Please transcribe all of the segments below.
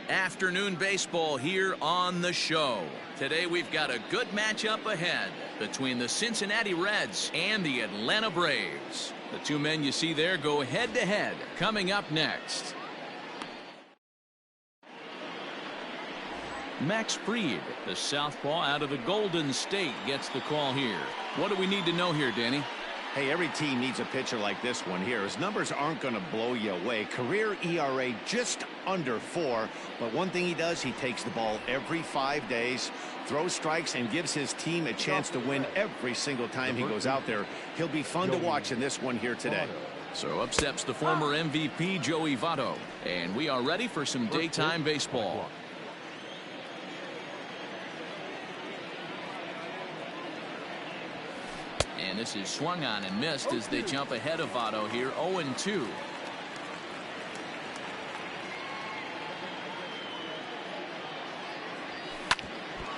Afternoon baseball here on the show. Today we've got a good matchup ahead between the Cincinnati Reds and the Atlanta Braves. The two men you see there go head-to-head coming up next. Max Fried, the southpaw out of the Golden State, gets the call here. What do we need to know here, Danny? Hey, every team needs a pitcher like this one here. His numbers aren't going to blow you away. Career ERA just under 4. But one thing he does, he takes the ball every 5 days, throws strikes, and gives his team a chance to win every single time he goes out there. He'll be fun to watch in this one here today. So up steps the former MVP, Joey Votto. And we are ready for some daytime baseball. And this is swung on and missed as they jump ahead of Botto here, 0-2.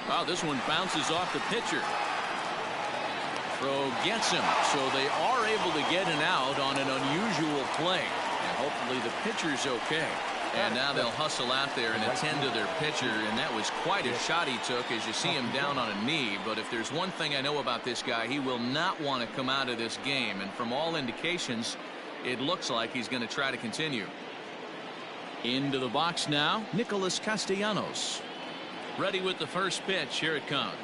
Wow, this one bounces off the pitcher. Throw gets him, so they are able to get an out on an unusual play. And hopefully the pitcher's okay. And now they'll hustle out there and attend to their pitcher, and that was quite a shot he took as you see him down on a knee. But if there's one thing I know about this guy, he will not want to come out of this game. And from all indications, it looks like he's going to try to continue. Into the box now, Nicholas Castellanos. Ready with the first pitch. Here it comes.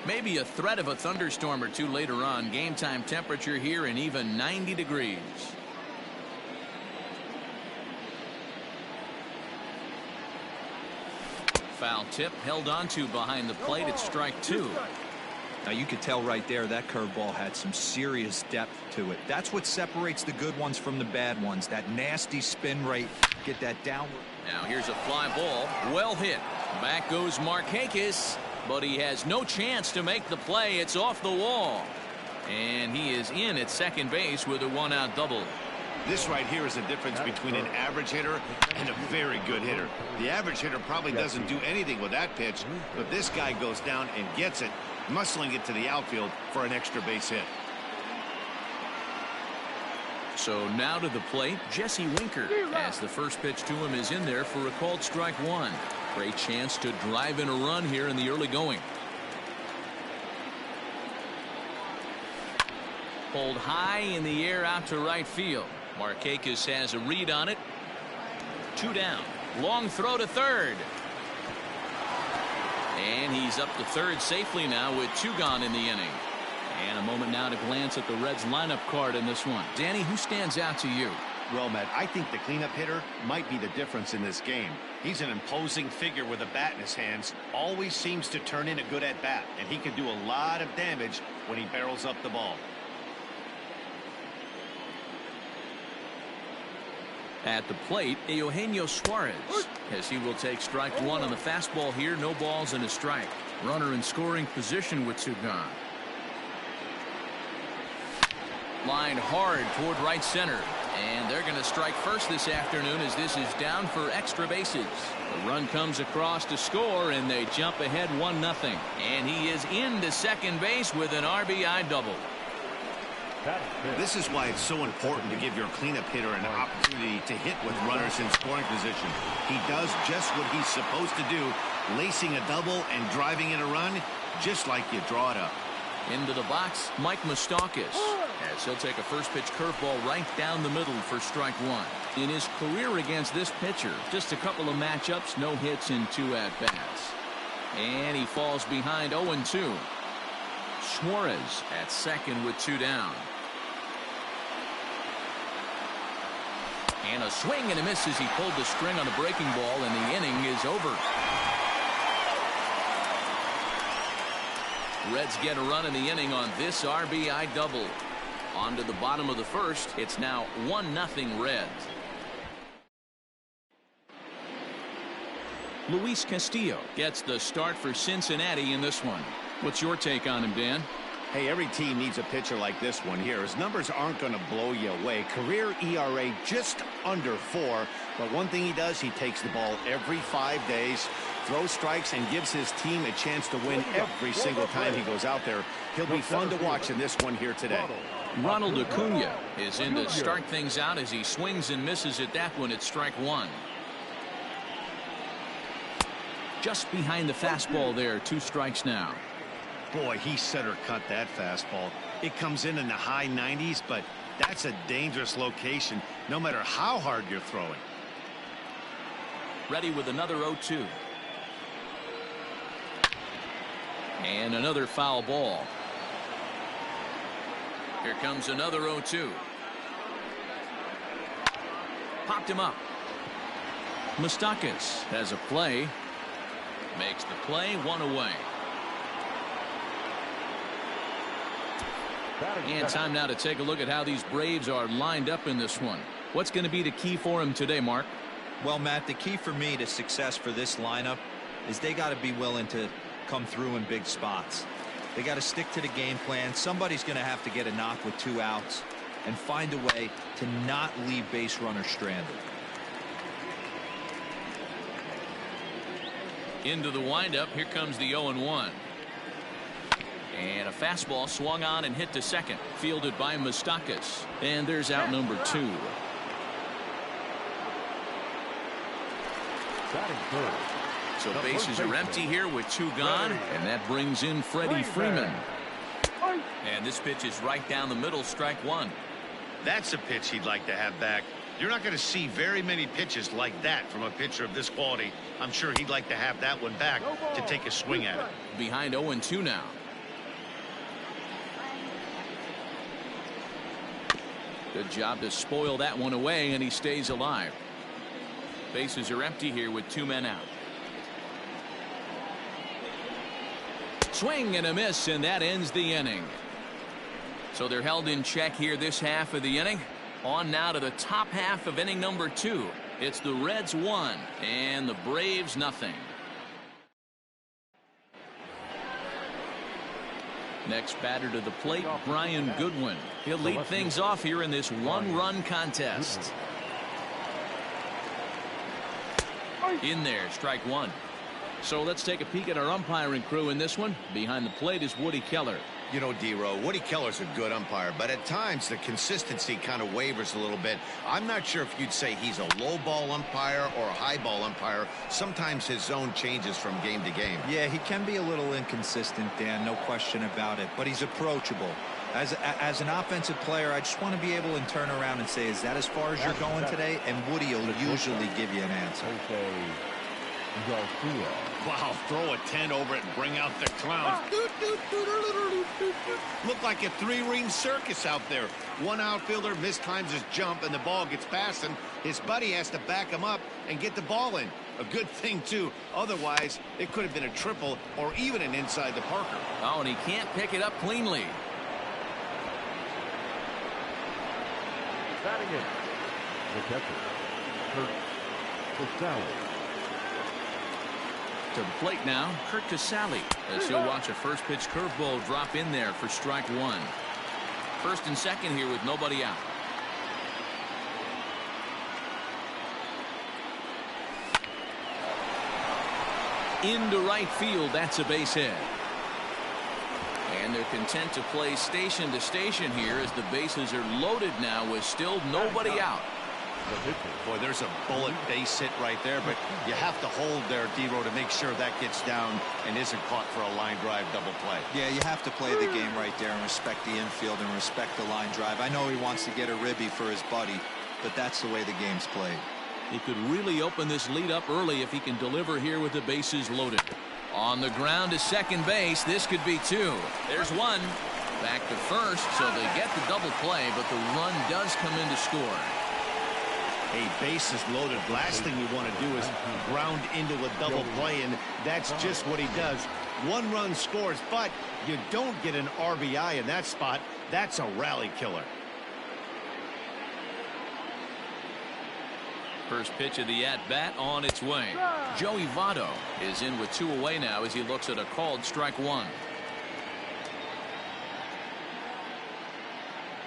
Maybe a threat of a thunderstorm or two later on. Game time temperature here in even 90 degrees. Foul tip held onto behind the plate at strike 2. Now you could tell right there that curveball had some serious depth to it. That's what separates the good ones from the bad ones. That nasty spin rate. Get that downward. Now here's a fly ball. Well hit. Back goes Markakis, but he has no chance to make the play. It's off the wall. And he is in at second base with a one-out double. This right here is the difference between an average hitter and a very good hitter. The average hitter probably doesn't do anything with that pitch, but this guy goes down and gets it, muscling it to the outfield for an extra base hit. So now to the plate, Jesse Winker, as the first pitch to him is in there for a called strike 1. Great chance to drive in a run here in the early going. Pulled high in the air out to right field. Markakis has a read on it. 2 down. Long throw to third. And he's up to third safely now with 2 gone in the inning. And a moment now to glance at the Reds lineup card in this one. Danny, who stands out to you? Well, Matt, I think the cleanup hitter might be the difference in this game. He's an imposing figure with a bat in his hands. Always seems to turn in a good at-bat. And he can do a lot of damage when he barrels up the ball. At the plate, Eugenio Suarez, as he will take strike 1 on the fastball here. No balls and a strike. Runner in scoring position with 2 gone. Line hard toward right center. And they're going to strike first this afternoon as this is down for extra bases. The run comes across to score, and they jump ahead 1-0. And he is into second base with an RBI double. This is why it's so important to give your cleanup hitter an opportunity to hit with runners in scoring position. He does just what he's supposed to do, lacing a double and driving in a run, just like you draw it up. Into the box, Mike Moustakas, as he'll take a first pitch curveball right down the middle for strike 1. In his career against this pitcher, just a couple of matchups, no hits in 2 at-bats. And he falls behind 0-2. Suarez at second with 2 down. And a swing and a miss as he pulled the string on the breaking ball, and the inning is over. Reds get a run in the inning on this RBI double. On to the bottom of the first. It's now 1-0 Reds. Luis Castillo gets the start for Cincinnati in this one. What's your take on him, Dan? Hey, every team needs a pitcher like this one here. His numbers aren't going to blow you away. Career ERA just under 4. But one thing he does, he takes the ball every 5 days, throws strikes, and gives his team a chance to win every single time he goes out there. He'll be fun to watch in this one here today. Ronald Acuna is in to start things out as he swings and misses at that one at strike one. Just behind the fastball there, 2 strikes now. Boy, he center cut that fastball. It comes in the high 90s, but that's a dangerous location no matter how hard you're throwing. Ready with another 0-2. And another foul ball. Here comes another 0-2. Popped him up. Moustakas has a play. Makes the play, 1 away. And time now to take a look at how these Braves are lined up in this one. What's going to be the key for him today, Mark? Well, Matt, the key for me to success for this lineup is they got to be willing to come through in big spots. They got to stick to the game plan. Somebody's going to have to get a knock with 2 outs and find a way to not leave base runners stranded. Into the windup. Here comes the 0-1. And a fastball swung on and hit to second. Fielded by Moustakas. And there's out number 2. So bases are empty here with 2 gone. And that brings in Freddie Freeman. And this pitch is right down the middle, strike 1. That's a pitch he'd like to have back. You're not going to see very many pitches like that from a pitcher of this quality. I'm sure he'd like to have that one back to take a swing at it. Behind 0-2 now. Good job to spoil that one away, and he stays alive. Bases are empty here with 2 men out. Swing and a miss, and that ends the inning. So they're held in check here this half of the inning. On now to the top half of inning number 2. It's the Reds 1 and the Braves nothing. Next batter to the plate, Brian Goodwin. He'll lead things off here in this 1-run contest. In there, strike 1. So let's take a peek at our umpiring crew in this one. Behind the plate is Woody Keller. You know, D-Row, Woody Keller's a good umpire, but at times the consistency kind of wavers a little bit. I'm not sure if you'd say he's a low ball umpire or a high ball umpire. Sometimes his zone changes from game to game. Yeah, he can be a little inconsistent, Dan, no question about it, but he's approachable. As an offensive player, I just want to be able to turn around and say, is that as far as you're going today? And Woody will usually give you an answer. Garcia. Wow, throw a 10 over it and bring out the clowns. Look like a 3-ring circus out there. One outfielder mistimes his jump and the ball gets past him. His buddy has to back him up and get the ball in. A good thing, too. Otherwise, it could have been a triple or even an inside the Parker. Oh, and he can't pick it up cleanly. Batting in, the catcher, Castillo. To the plate now, Curt Castillo, as he'll watch a first pitch curveball drop in there for strike 1. First and second here with nobody out. Into right field, that's a base hit. And they're content to play station to station here as the bases are loaded now with still nobody out. Boy, there's a bullet base hit right there, but you have to hold there, D-Row, to make sure that gets down and isn't caught for a line drive double play. Yeah, you have to play the game right there and respect the infield and respect the line drive. I know he wants to get a ribby for his buddy, but that's the way the game's played. He could really open this lead up early if he can deliver here with the bases loaded. On the ground to second base, this could be 2. There's 1. Back to first, so they get the double play, but the run does come in to score. Hey, bases loaded. Last thing you want to do is ground into a double play, and that's just what he does. 1 run scores, but you don't get an RBI in that spot. That's a rally killer. First pitch of the at-bat on its way. Joey Votto is in with 2 away now as he looks at a called strike 1.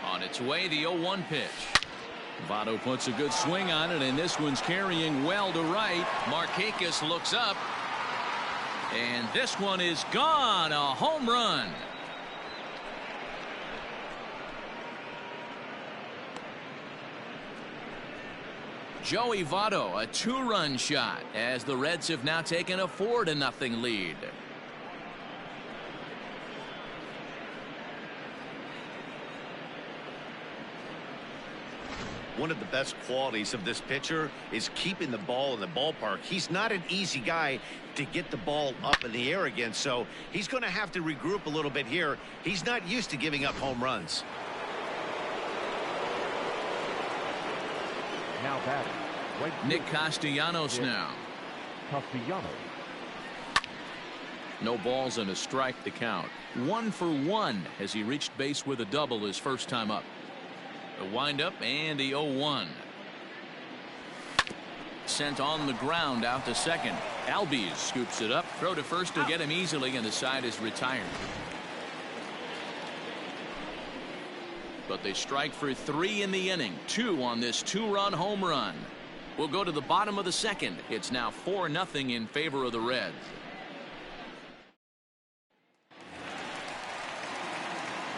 On its way, the 0-1 pitch. Votto puts a good swing on it, and this one's carrying well to right. Markakis looks up, and this one is gone. A home run. Joey Votto, a 2-run shot, as the Reds have now taken a 4-0 lead. One of the best qualities of this pitcher is keeping the ball in the ballpark. He's not an easy guy to get the ball up in the air again, so he's going to have to regroup a little bit here. He's not used to giving up home runs. Now batting. Nick Castellanos now. Castellanos. No balls and a strike to count. 1 for 1 as he reached base with a double his first time up. The windup and the 0-1. Sent on the ground out to second. Albies scoops it up. Throw to first to get him easily, and the side is retired. But they strike for 3 in the inning. 2 on this 2-run home run. We'll go to the bottom of the second. It's now 4-0 in favor of the Reds.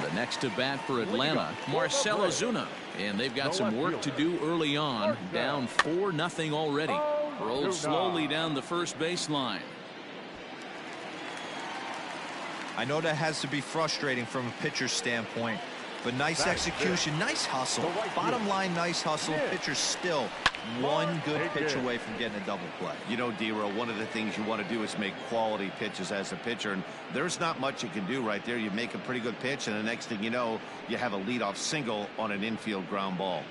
The next to bat for Atlanta, Marcell Ozuna, and they've got some work to do early on. Down 4-0 already. Rolled slowly down the first baseline. I know that has to be frustrating from a pitcher's standpoint, but nice execution, nice hustle. Bottom line, nice hustle. Pitcher's still one good pitch away from getting a double play. You know, D-Row, one of the things you want to do is make quality pitches as a pitcher, and there's not much you can do right there. You make a pretty good pitch, and the next thing you know, you have a leadoff single on an infield ground ball.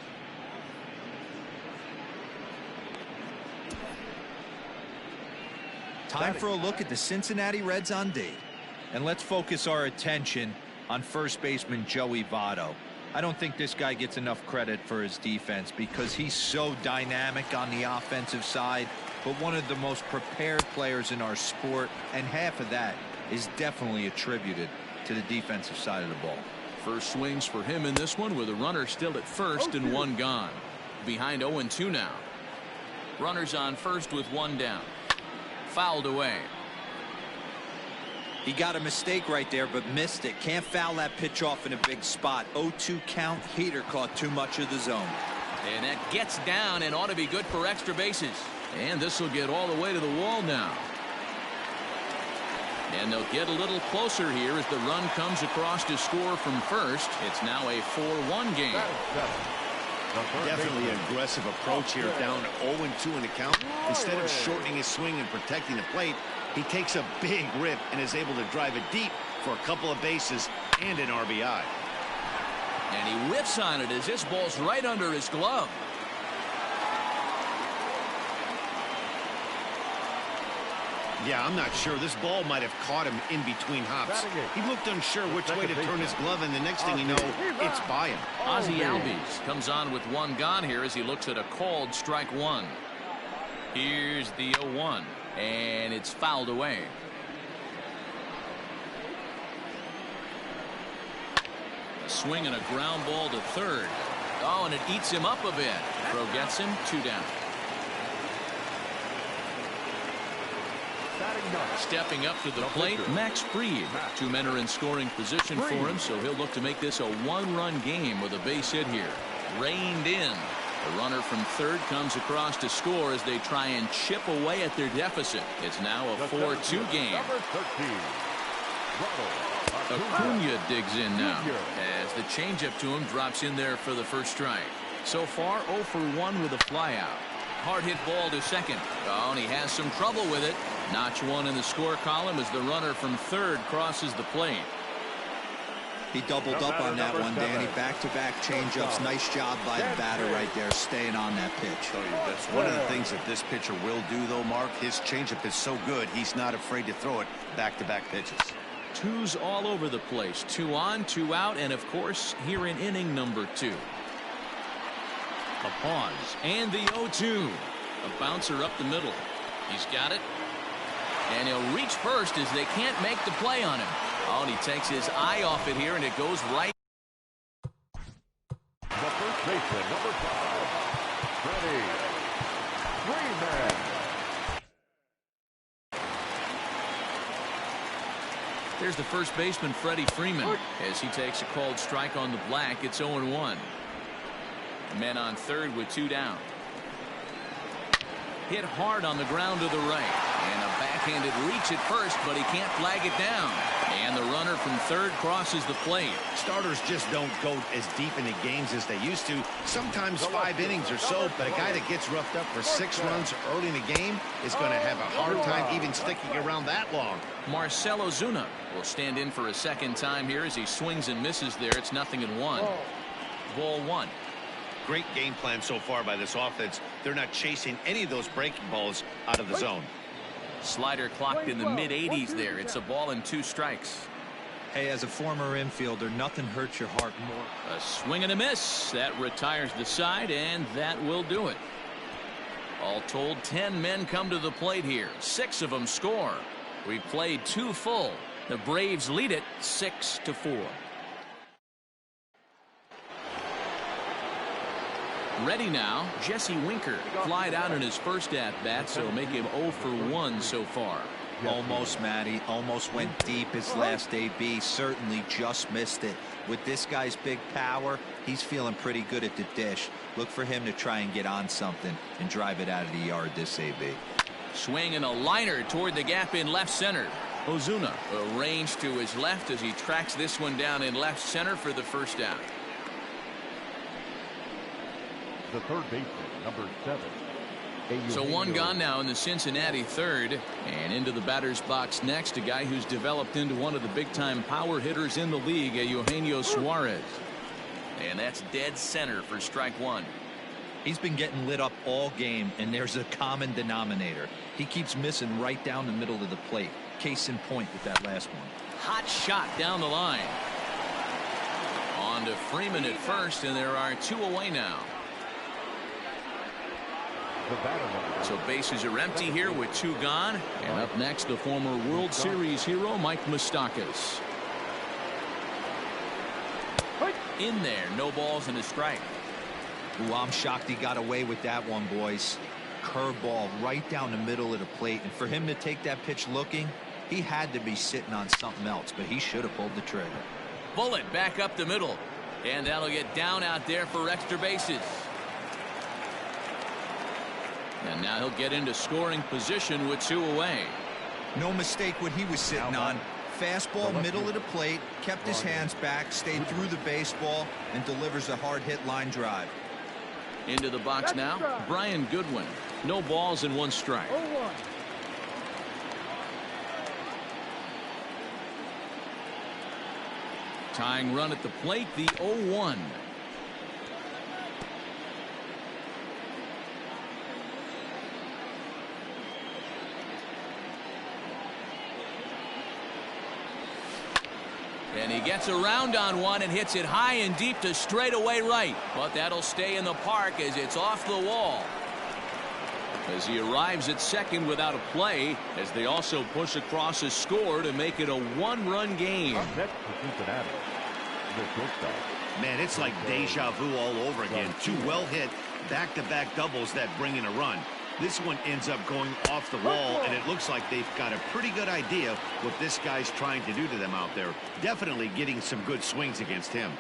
Time for a look at the Cincinnati Reds on D. And let's focus our attention on first baseman Joey Votto. I don't think this guy gets enough credit for his defense because he's so dynamic on the offensive side, but one of the most prepared players in our sport, and half of that is definitely attributed to the defensive side of the ball. First swings for him in this one with a runner still at first and 1 gone. Behind 0-2 now. Runners on first with 1 down. Fouled away. He got a mistake right there, but missed it. Can't foul that pitch off in a big spot. 0-2 count. Heater caught too much of the zone. And that gets down and ought to be good for extra bases. And this will get all the way to the wall now. And they'll get a little closer here as the run comes across to score from first. It's now a 4-1 game. Definitely an aggressive approach here, down 0-2 in the count. Instead of shortening his swing and protecting the plate, he takes a big rip and is able to drive it deep for a couple of bases and an RBI. And he whiffs on it as this ball's right under his glove. Yeah, I'm not sure. This ball might have caught him in between hops. He looked unsure which way to turn his glove, and the next thing you know, it's by him. Ozzy Albies comes on with 1 gone here as he looks at a called strike 1. Here's the 0-1, and it's fouled away. A swing and a ground ball to third. Oh, and it eats him up a bit. Throw gets him, 2 down. Stepping up to the plate, Max Fried. 2 men are in scoring position for him, so he'll look to make this a 1-run game with a base hit here. Reined in. The runner from third comes across to score as they try and chip away at their deficit. It's now a 4-2 game. Acuna digs in now as the changeup to him drops in there for the first strike. So far 0 for 1 with a flyout. Hard hit ball to second. Oh, and he has some trouble with it. Notch 1 in the score column as the runner from third crosses the plate. He doubled up on that one, Danny. Back-to-back changeups. Nice job by the batter right there, staying on that pitch. That's one of the things that this pitcher will do, though, Mark. His changeup is so good, he's not afraid to throw it back-to-back pitches. 2s all over the place. 2 on, 2 out, and of course, here in inning number 2. A pause, and the 0-2. A bouncer up the middle. He's got it. And he'll reach first as they can't make the play on him. Oh, and he takes his eye off it here, and it goes right. The first baseman, number 5, Freddie Freeman. There's the first baseman, Freddie Freeman, as he takes a called strike on the black. It's 0-1. Men on third with 2 down. Hit hard on the ground to the right. And a backhanded reach at first, but he can't flag it down. And the runner from third crosses the plate. Starters just don't go as deep into games as they used to. Sometimes 5 innings or so, but a guy that gets roughed up for 6 runs early in the game is going to have a hard time even sticking around that long. Marcell Ozuna will stand in for a second time here as he swings and misses there. It's 0-1. Ball 1. Great game plan so far by this offense. They're not chasing any of those breaking balls out of the zone. Slider clocked in the mid-80s there. It's a ball and 2 strikes. Hey, as a former infielder, nothing hurts your heart more. A swing and a miss. That retires the side, and that will do it. All told, 10 men come to the plate here. 6 of them score. We played 2 full. The Braves lead it 6-4. Ready now, Jesse Winker flied out in his first at-bat, so make him 0 for 1 so far. Almost, Matty. Almost went deep his last AB. Certainly just missed it. With this guy's big power, he's feeling pretty good at the dish. Look for him to try and get on something and drive it out of the yard this AB. Swing and a liner toward the gap in left center. Ozuna arranged to his left as he tracks this one down in left center for the first out. The third baseman, number 7. So 1 gone now in the Cincinnati third, and into the batter's box next, a guy who's developed into one of the big-time power hitters in the league, Eugenio Suarez. And that's dead center for strike 1. He's been getting lit up all game, and there's a common denominator. He keeps missing right down the middle of the plate. Case in point with that last one. Hot shot down the line. On to Freeman at first, and there are 2 away now. So bases are empty here with 2 gone. And up next, the former World Series hero, Mike Moustakas. In there, no balls and a strike. Ooh, I'm shocked he got away with that one, boys. Curveball right down the middle of the plate. And for him to take that pitch looking, he had to be sitting on something else, but he should have pulled the trigger. Bullet back up the middle. And that'll get down out there for extra bases. And now he'll get into scoring position with 2 away. No mistake what he was sitting on. Fastball, middle of the plate, kept his hands back, stayed through the baseball, and delivers a hard hit line drive. Into the box now, Brian Goodwin. No balls and 1 strike. Tying run at the plate, the 0-1. And he gets around on one and hits it high and deep to straightaway right. But that'll stay in the park as it's off the wall. As he arrives at second without a play, as they also push across a score to make it a 1-run game. Man, it's like deja vu all over again. 2 well-hit back-to-back doubles that bring in a run. This one ends up going off the wall, and it looks like they've got a pretty good idea what this guy's trying to do to them out there. Definitely getting some good swings against him.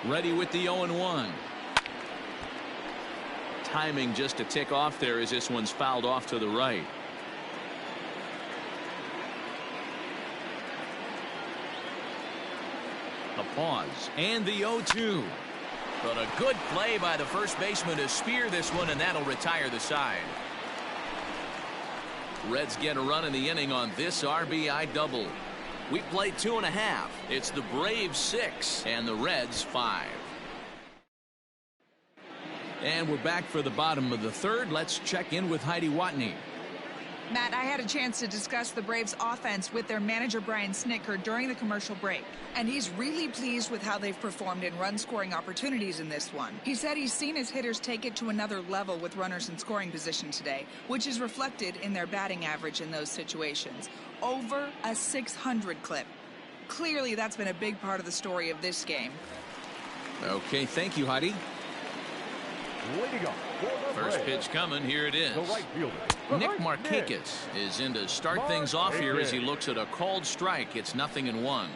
Ready with the 0-1. Timing just to tick off there as this one's fouled off to the right. A pause and the 0-2. But a good play by the first baseman to spear this one, and that'll retire the side. Reds get a run in the inning on this RBI double. We played 2.5. It's the Braves 6 and the Reds 5. And we're back for the bottom of the third. Let's check in with Heidi Watney. Matt, I had a chance to discuss the Braves offense with their manager Brian Snitker during the commercial break, and he's really pleased with how they've performed in run-scoring opportunities in this one. He said he's seen his hitters take it to another level with runners in scoring position today, which is reflected in their batting average in those situations. Over a 600 clip. Clearly, that's been a big part of the story of this game. Okay, thank you, Heidi. First pitch coming. Here it is. Nick Markakis is in to start things off here as he looks at a called strike. It's 0-1.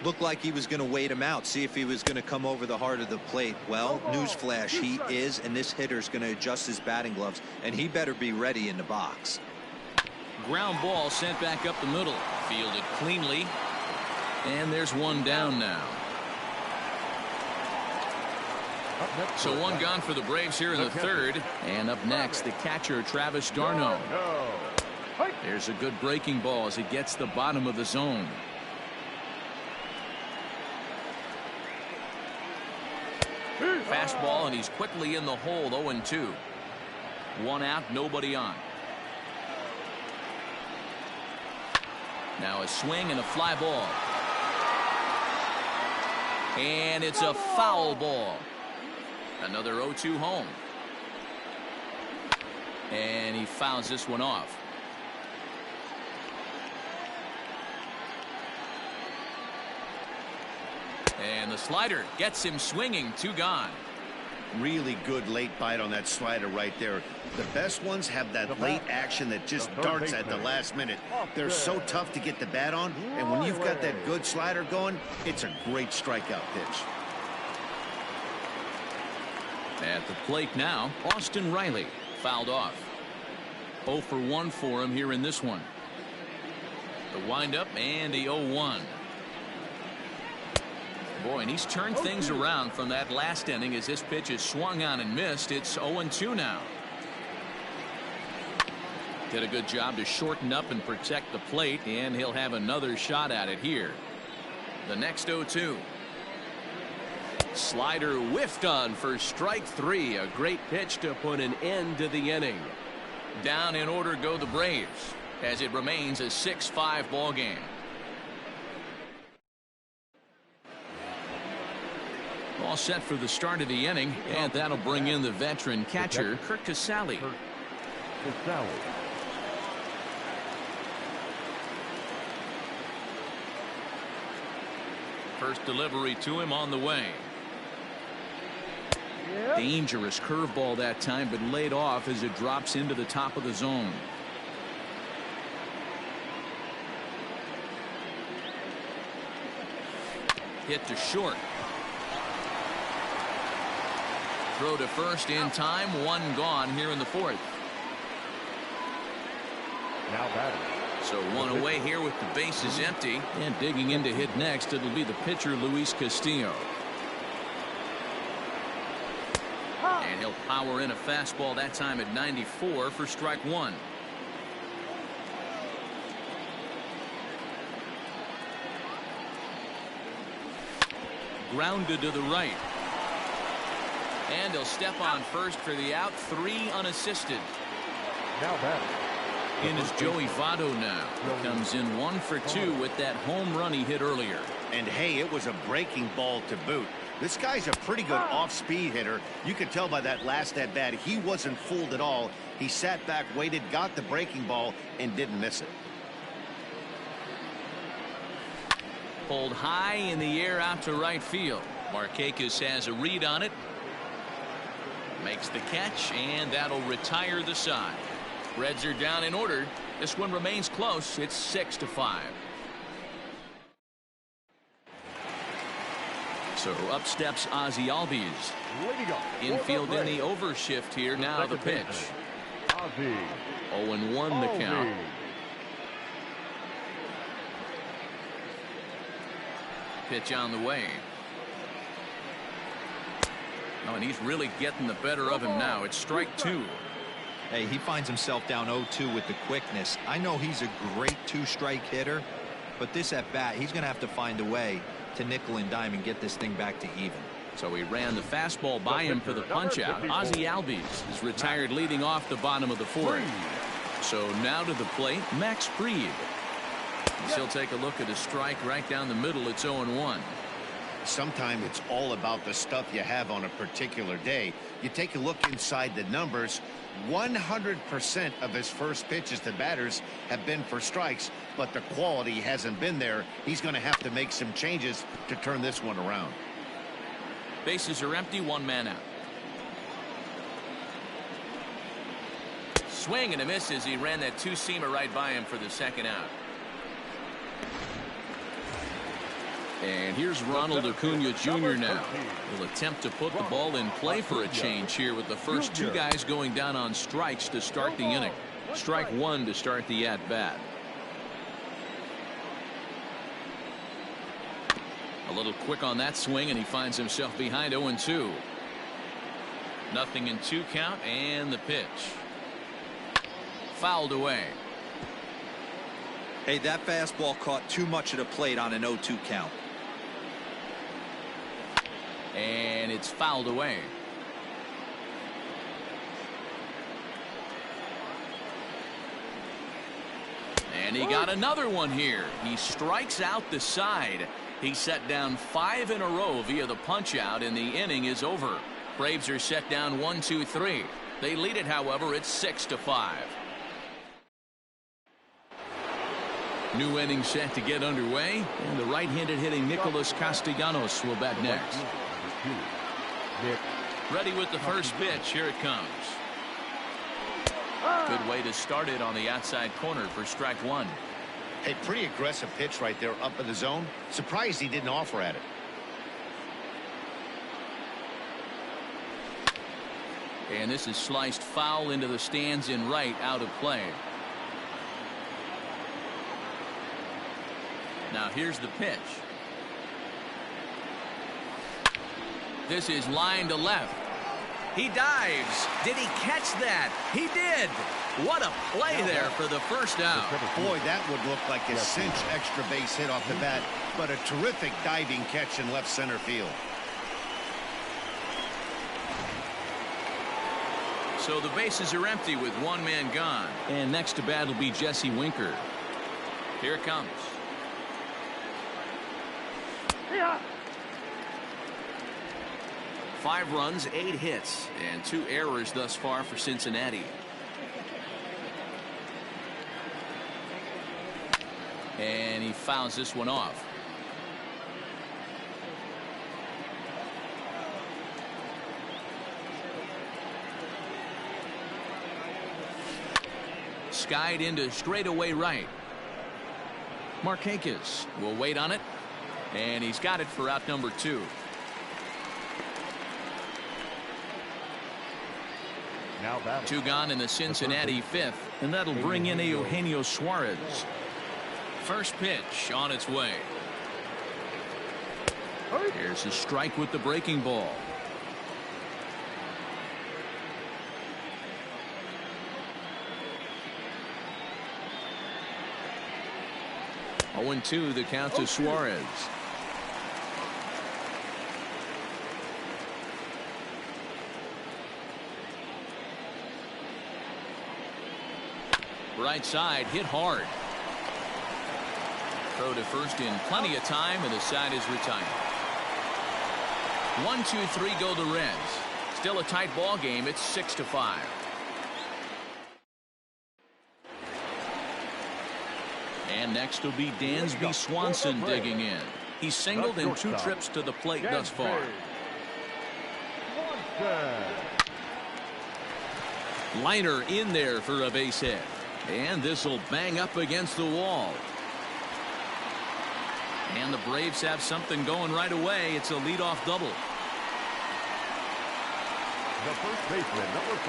Looked like he was going to wait him out, see if he was going to come over the heart of the plate. Well, newsflash, he is, and this hitter's going to adjust his batting gloves, and he better be ready in the box. Ground ball sent back up the middle. Fielded cleanly. And there's one down now. So one gone for the Braves here in the third. And up next, the catcher, Travis d'Arnaud. There's a good breaking ball as it gets the bottom of the zone. Fastball, and he's quickly in the hole. 0-2. One out, nobody on. Now a swing and a fly ball. And it's a foul ball. Another 0-2 home. And he fouls this one off. And the slider gets him swinging. 2 gone. Really good late bite on that slider right there. The best ones have that late action that just darts at the last minute. They're so tough to get the bat on, and when you've got that good slider going, it's a great strikeout pitch. At the plate now, Austin Reilly fouled off. 0 for 1 for him here in this one. The windup and the 0-1. Boy, and he's turned things around from that last inning as this pitch is swung on and missed. It's 0-2 now. Did a good job to shorten up and protect the plate, and he'll have another shot at it here. The next 0-2. Slider whiffed on for strike 3. A great pitch to put an end to the inning. Down in order go the Braves as it remains a 6-5 ball game. All set for the start of the inning, and that'll bring in the veteran catcher, Castillo. First delivery to him on the way. Dangerous curveball that time, but laid off as it drops into the top of the zone. Hit to short. Throw to first in time. 1 gone here in the 4th. Now batting. So 1 away here with the bases empty, and digging in to hit next, it'll be the pitcher, Luis Castillo. And he'll power in a fastball that time at 94 for strike 1. Grounded to the right. And he'll step on first for the out. 3 unassisted. Now batting. In is Joey Votto now. He comes in 1 for 2 with that home run he hit earlier. And hey, it was a breaking ball to boot. This guy's a pretty good off-speed hitter. You could tell by that last at bat he wasn't fooled at all. He sat back, waited, got the breaking ball, and didn't miss it. Pulled high in the air out to right field. Markakis has a read on it. Makes the catch, and that'll retire the side. Reds are down in order. This one remains close. It's 6-5. So up steps Ozzie Albies. Infield in the overshift here. Now the pitch. 0-1 the count. Pitch on the way. Oh, and he's really getting the better of him now. It's strike 2. Hey, he finds himself down 0-2 with the quickness. I know he's a great 2-strike hitter, but this at bat, he's going to have to find a way to nickel and dime and get this thing back to even. So he ran the fastball by him for the punch out. Ozzie Albies is retired leading off the bottom of the 4th. So now to the plate, Max Fried. He'll take a look at a strike right down the middle. It's 0-1. Sometimes it's all about the stuff you have on a particular day. You take a look inside the numbers. 100% of his first pitches to batters have been for strikes, but the quality hasn't been there. He's going to have to make some changes to turn this one around. Bases are empty. 1 man out. Swing and a miss as he ran that 2-seamer right by him for the 2nd out. And here's Ronald Acuna Jr. now. He'll attempt to put the ball in play for a change here with the first two guys going down on strikes to start the inning. Strike one to start the at-bat. A little quick on that swing, and he finds himself behind 0-2. 0-2 count, and the pitch. Fouled away. Hey, that fastball caught too much of the plate on an 0-2 count. And it's fouled away. And he got another one here. He strikes out the side. He set down 5 in a row via the punch out, and the inning is over. Braves are set down 1-2-3. They lead it, however. It's 6-5. New inning set to get underway, and the right-handed hitting Nicholas Castellanos will bat next. Ready with the first pitch. Here it comes. Good way to start it on the outside corner for strike one. Hey, pretty aggressive pitch right there up in the zone. Surprised he didn't offer at it. And this is sliced foul into the stands in right, out of play. Now here's the pitch. This is line to left. He dives. Did he catch that? He did. What a play there for the first out. Boy, that would look like a cinch extra base hit off the bat, but a terrific diving catch in left center field. So the bases are empty with one man gone. And next to bat will be Jesse Winker. Here it comes. Yeah. 5 runs, 8 hits, and 2 errors thus far for Cincinnati. And he fouls this one off. Skied into straightaway right. Markakis will wait on it, and he's got it for out number 2. Now batting. 2 gone in the Cincinnati 5th, and that'll bring in Eugenio Suarez. First pitch on its way. Here's a strike with the breaking ball. Oh, 0-2 the count to Suarez. Right side hit hard. Throw to first in plenty of time, and the side is retired. 1-2-3 go the Reds. Still a tight ball game. It's 6-5. And next will be Dansby Swanson digging in. He's singled in 2 trips to the plate thus far. Liner in there for a base hit. And this will bang up against the wall. And the Braves have something going right away. It's a leadoff double.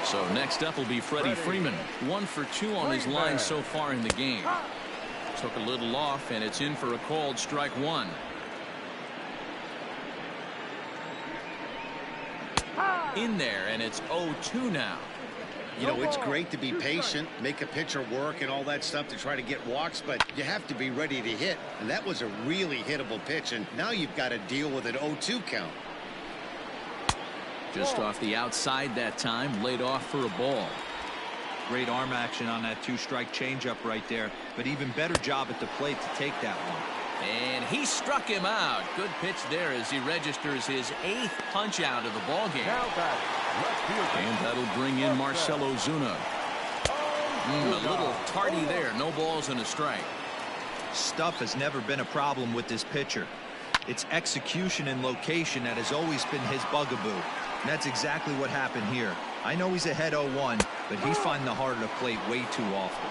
So next up will be Freddie Freeman. 1 for 2 on his line so far in the game. Took a little off, and it's in for a called strike 1. In there, and it's 0-2 now. You know, it's great to be patient, make a pitcher work and all that stuff to try to get walks, but you have to be ready to hit. And that was a really hittable pitch, and now you've got to deal with an 0-2 count. Just off the outside that time, laid off for a ball. Great arm action on that 2-strike changeup right there, but even better job at the plate to take that one. And he struck him out. Good pitch there as he registers his 8th punch out of the ball game. And that'll bring in Marcell Ozuna. A little tardy there. No balls and a strike. Stuff has never been a problem with this pitcher. It's execution and location that has always been his bugaboo. And that's exactly what happened here. I know he's ahead 0-1, but he's finding the heart of the plate way too often.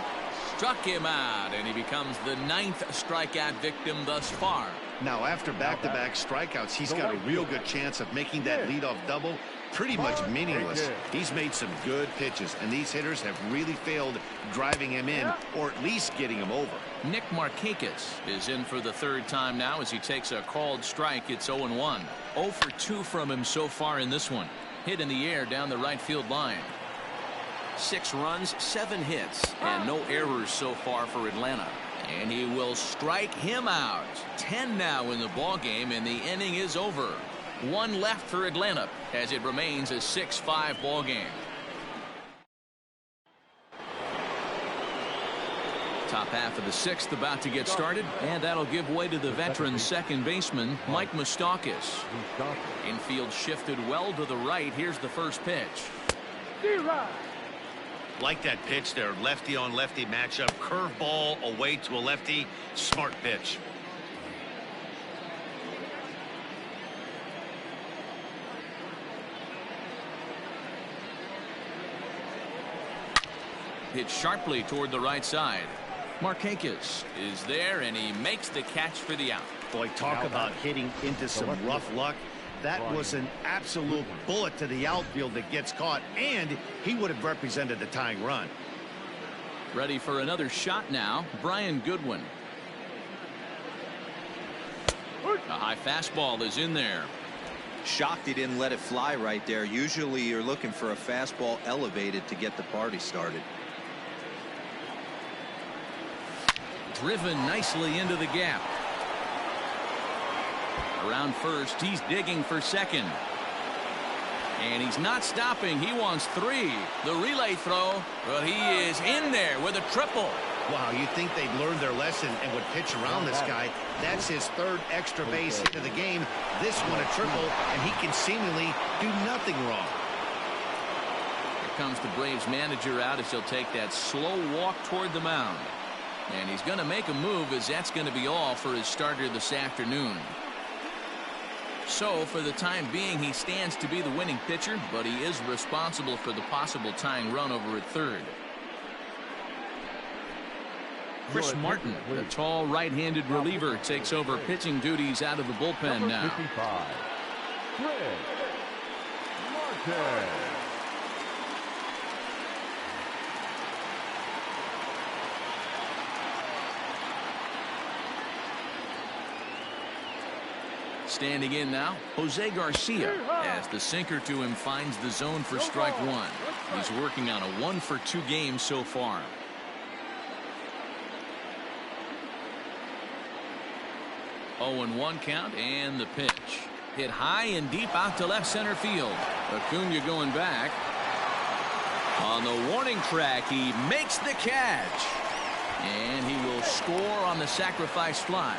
Struck him out, and he becomes the 9th strikeout victim thus far. Now, after back-to-back strikeouts, he's got a real good chance of making that leadoff double pretty much meaningless. He's made some good pitches, and these hitters have really failed driving him in or at least getting him over. Nick Markakis is in for the third time now as he takes a called strike. It's 0-1. 0 for 2 from him so far in this one. Hit in the air down the right field line. 6 runs, 7 hits, and no errors so far for Atlanta. And he will strike him out. 10 now in the ball game, and the inning is over. 1 left for Atlanta as it remains a 6-5 ball game. Top half of the 6th about to get started, and that'll give way to the veteran second baseman Mike Moustakas. Infield shifted well to the right. Here's the first pitch. Like that pitch there, lefty on lefty matchup, curveball away to a lefty, smart pitch. Hit sharply toward the right side. Markakis is there, and he makes the catch for the out. Boy, talk about hitting into some rough luck. That was an absolute bullet to the outfield that gets caught, and he would have represented the tying run. Ready for another shot now, Brian Goodwin. A high fastball is in there. Shocked he didn't let it fly right there. Usually you're looking for a fastball elevated to get the party started. Driven nicely into the gap. Around first, he's digging for second. And he's not stopping. He wants 3. The relay throw, but he is in there with a triple. Wow, you think they'd learned their lesson and would pitch around this guy. That's his 3rd extra base hit of the game. This one a triple, and he can seemingly do nothing wrong. Here comes the Braves manager out as he'll take that slow walk toward the mound. And he's going to make a move, as that's going to be all for his starter this afternoon. So for the time being, he stands to be the winning pitcher, but he is responsible for the possible tying run over at third. Chris Martin, the tall right-handed reliever, takes over pitching duties out of the bullpen now. 55, Fred Martin. Standing in now, Jose Garcia, as the sinker to him finds the zone for strike 1. He's working on a 1 for 2 game so far. Oh, and 1 count, and the pitch. Hit high and deep out to left center field. Acuna going back. On the warning track, he makes the catch. And he will score on the sacrifice fly.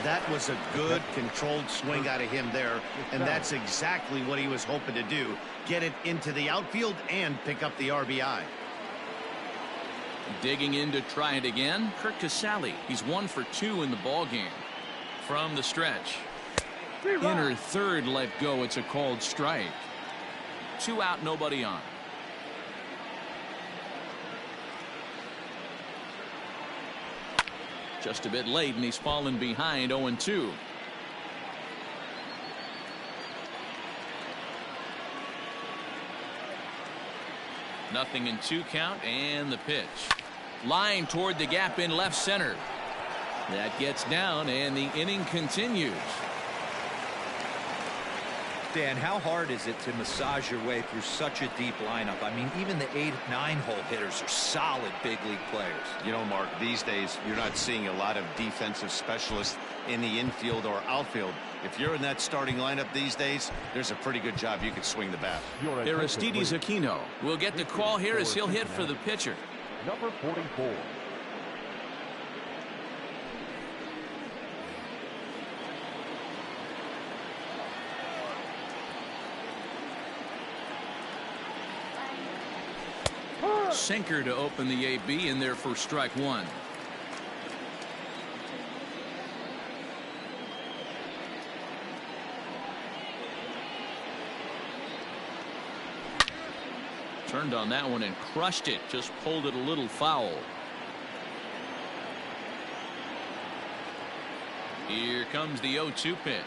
That was a good controlled swing out of him there, and that's exactly what he was hoping to do. Get it into the outfield and pick up the RBI. Digging in to try it again, Curt Casale. He's 1 for 2 in the ball game. From the stretch. Inner third let go. It's a called strike. 2 out, nobody on. Just a bit late, and he's fallen behind 0-2. Nothing in 2 count, and the pitch. Line toward the gap in left center. That gets down, and the inning continues. Dan, how hard is it to massage your way through such a deep lineup? I mean, even the 8-9 hole hitters are solid big league players. You know, Mark, these days you're not seeing a lot of defensive specialists in the infield or outfield. If you're in that starting lineup these days, there's a pretty good job you could swing the bat. Aristides Aquino will get the call here as he'll hit for the pitcher. Number 44. Sinker to open the AB, in there for strike 1. Turned on that one and crushed it. Just pulled it a little foul. Here comes the 0-2 pitch.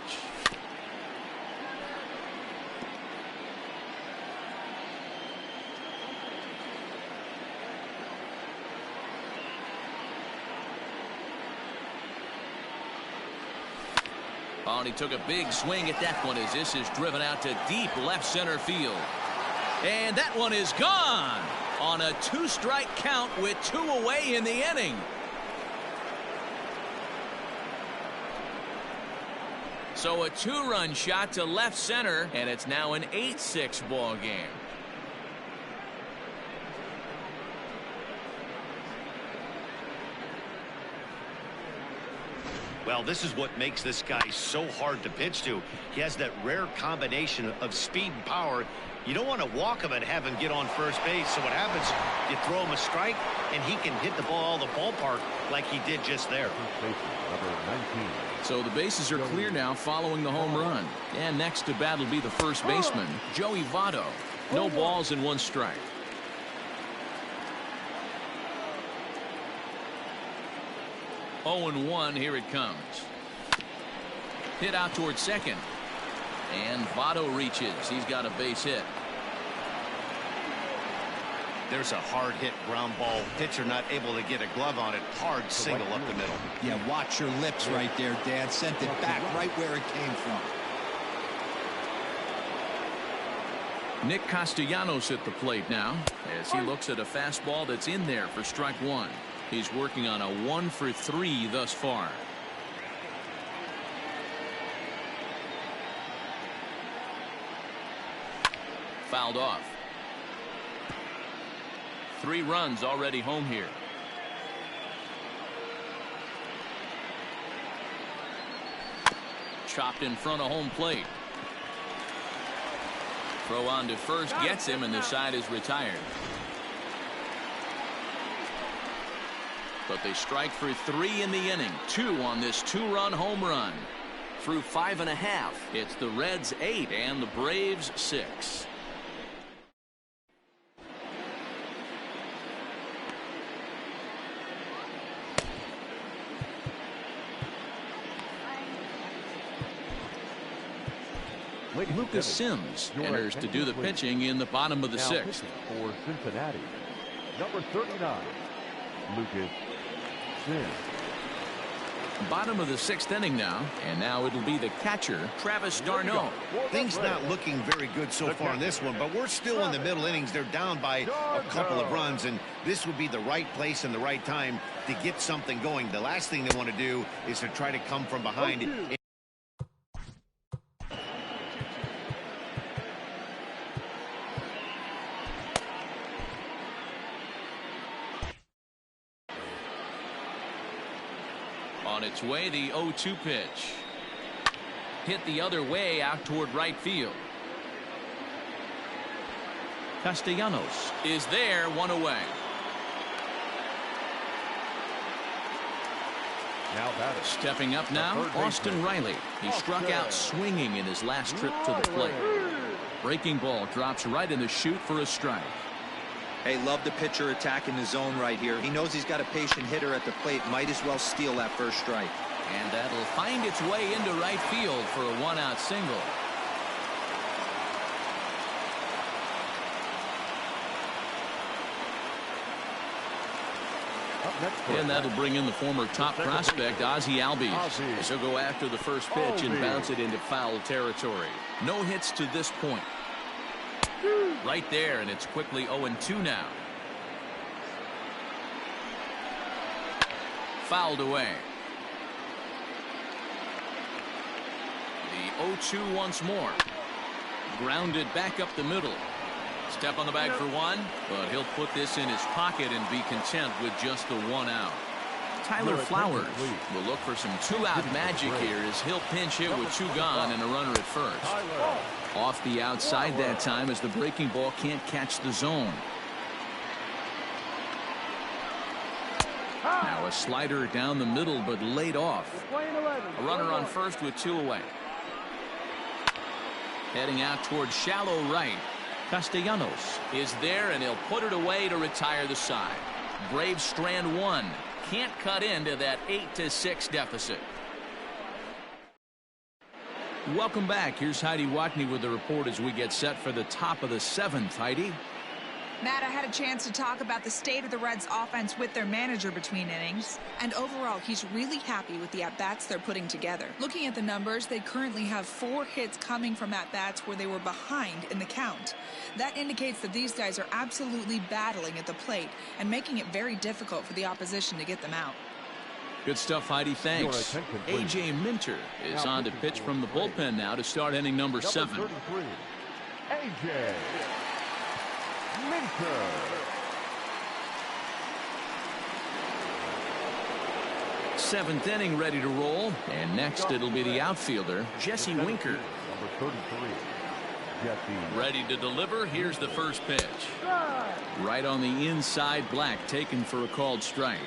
Oh, and he took a big swing at that one as this is driven out to deep left center field. And that one is gone on a 2-strike count with 2 away in the inning. So a 2-run shot to left center, and it's now an 8-6 ball game. Well, this is what makes this guy so hard to pitch to. He has that rare combination of speed and power. You don't want to walk him and have him get on first base. So what happens, you throw him a strike, and he can hit the ball the ballpark like he did just there. So the bases are clear now following the home run. And next to bat will be the first baseman, Joey Votto. No balls and 1 strike. Oh, and 1, here it comes. Hit out towards second. And Botto reaches. He's got a base hit. There's a hard hit ground ball. Pitcher not able to get a glove on it. Hard single up the middle. Yeah, watch your lips right there, Dan. Sent it back right where it came from. Nick Castellanos at the plate now as he looks at a fastball that's in there for strike 1. He's working on a 1 for 3 thus far. Fouled off. 3 runs already home here. Chopped in front of home plate. Throw on to first gets him, and the side is retired. But they strike for 3 in the inning. 2 on this 2-run home run. Through 5 1/2. It's the Reds 8 and the Braves 6. Lucas Sims enters to do the pitching in the bottom of the 6th. For Cincinnati, number 39, Lucas Sims. Bottom of the 6th inning now, and now it'll be the catcher, Travis d'Arnaud. Things not looking very good so far in this one, but we're still in the middle innings. They're down by a couple of runs, and this would be the right place and the right time to get something going. The last thing they want to do is to try to come from behind. On its way, the 0-2 pitch. Hit the other way out toward right field. Castellanos is there, 1 away. Now batter. Stepping up now, Austin Reilly. He struck out swinging in his last trip to the plate. Breaking ball drops right in the chute for a strike. Hey, love the pitcher attacking the zone right here. He knows he's got a patient hitter at the plate. Might as well steal that first strike. And that'll find its way into right field for a 1-out single. And that'll bring in the former top prospect, Ozzie Albies. He'll go after the first pitch and bounce it into foul territory. No hits to this point. Right there, and it's quickly 0-2 now. Fouled away. The 0-2 once more. Grounded back up the middle. Step on the bag for 1, but he'll put this in his pocket and be content with just the 1 out. Tyler Flowers will look for some 2-out magic here as he'll pinch hit with 2 gone and a runner at first. Off the outside that time as the breaking ball can't catch the zone. Now a slider down the middle but laid off. A runner on first with 2 away. Heading out towards shallow right. Castellanos is there, and he'll put it away to retire the side. Braves strand 1. Can't cut into that 8-6 deficit. Welcome back. Here's Heidi Watney with the report as we get set for the top of the 7th. Heidi? Matt, I had a chance to talk about the state of the Reds offense with their manager between innings, and overall he's really happy with the at-bats they're putting together. Looking at the numbers, they currently have 4 hits coming from at-bats where they were behind in the count. That indicates that these guys are absolutely battling at the plate and making it very difficult for the opposition to get them out. Good stuff, Heidi. Thanks. A.J. Minter is on to pitch from the bullpen now to start inning number 7. A.J. Minter. 7th inning ready to roll. And next it'll be the outfielder, Jesse Winker. Number 33. Jesse. Ready to deliver. Here's the first pitch. Right on the inside, Black taken for a called strike.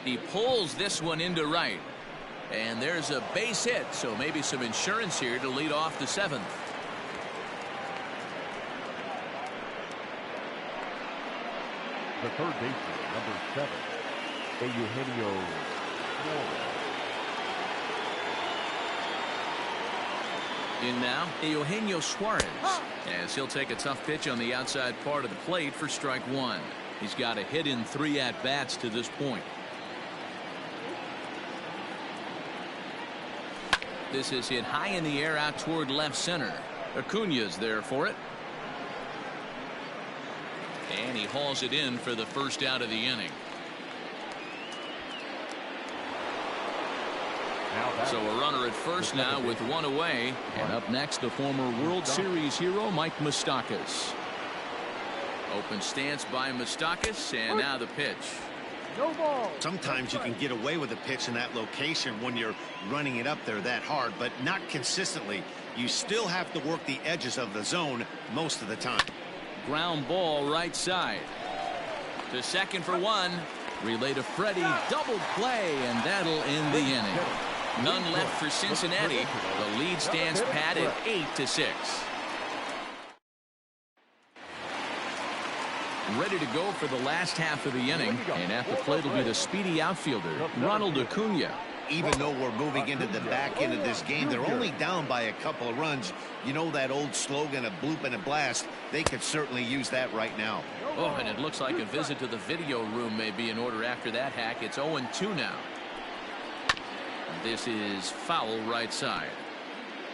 He pulls this one into right. And there's a base hit, so maybe some insurance here to lead off the 7th. The third baseman, number 7, Eugenio Suarez. In now, Eugenio Suarez, as he'll take a tough pitch on the outside part of the plate for strike 1. He's got a hit in 3 at-bats to this point. This is hit high in the air out toward left center. Acuña's there for it. And he hauls it in for the first out of the inning. So a runner at first now with 1 away. And up next, the former World Series hero, Mike Moustakas. Open stance by Moustakas, and now the pitch. Sometimes you can get away with a pitch in that location when you're running it up there that hard, but not consistently. You still have to work the edges of the zone most of the time. Ground ball right side. To second for 1. Relay to Freddie. Double play, and that'll end the inning. None left for Cincinnati. The lead stands pat at 8-6. Ready to go for the last half of the inning, and at the plate will be the speedy outfielder, Ronald Acuña. Even though we're moving into the back end of this game, they're only down by a couple of runs. You know that old slogan, a bloop and a blast. They could certainly use that right now. Oh, and it looks like a visit to the video room may be in order after that hack. It's 0-2 now. This is foul right side.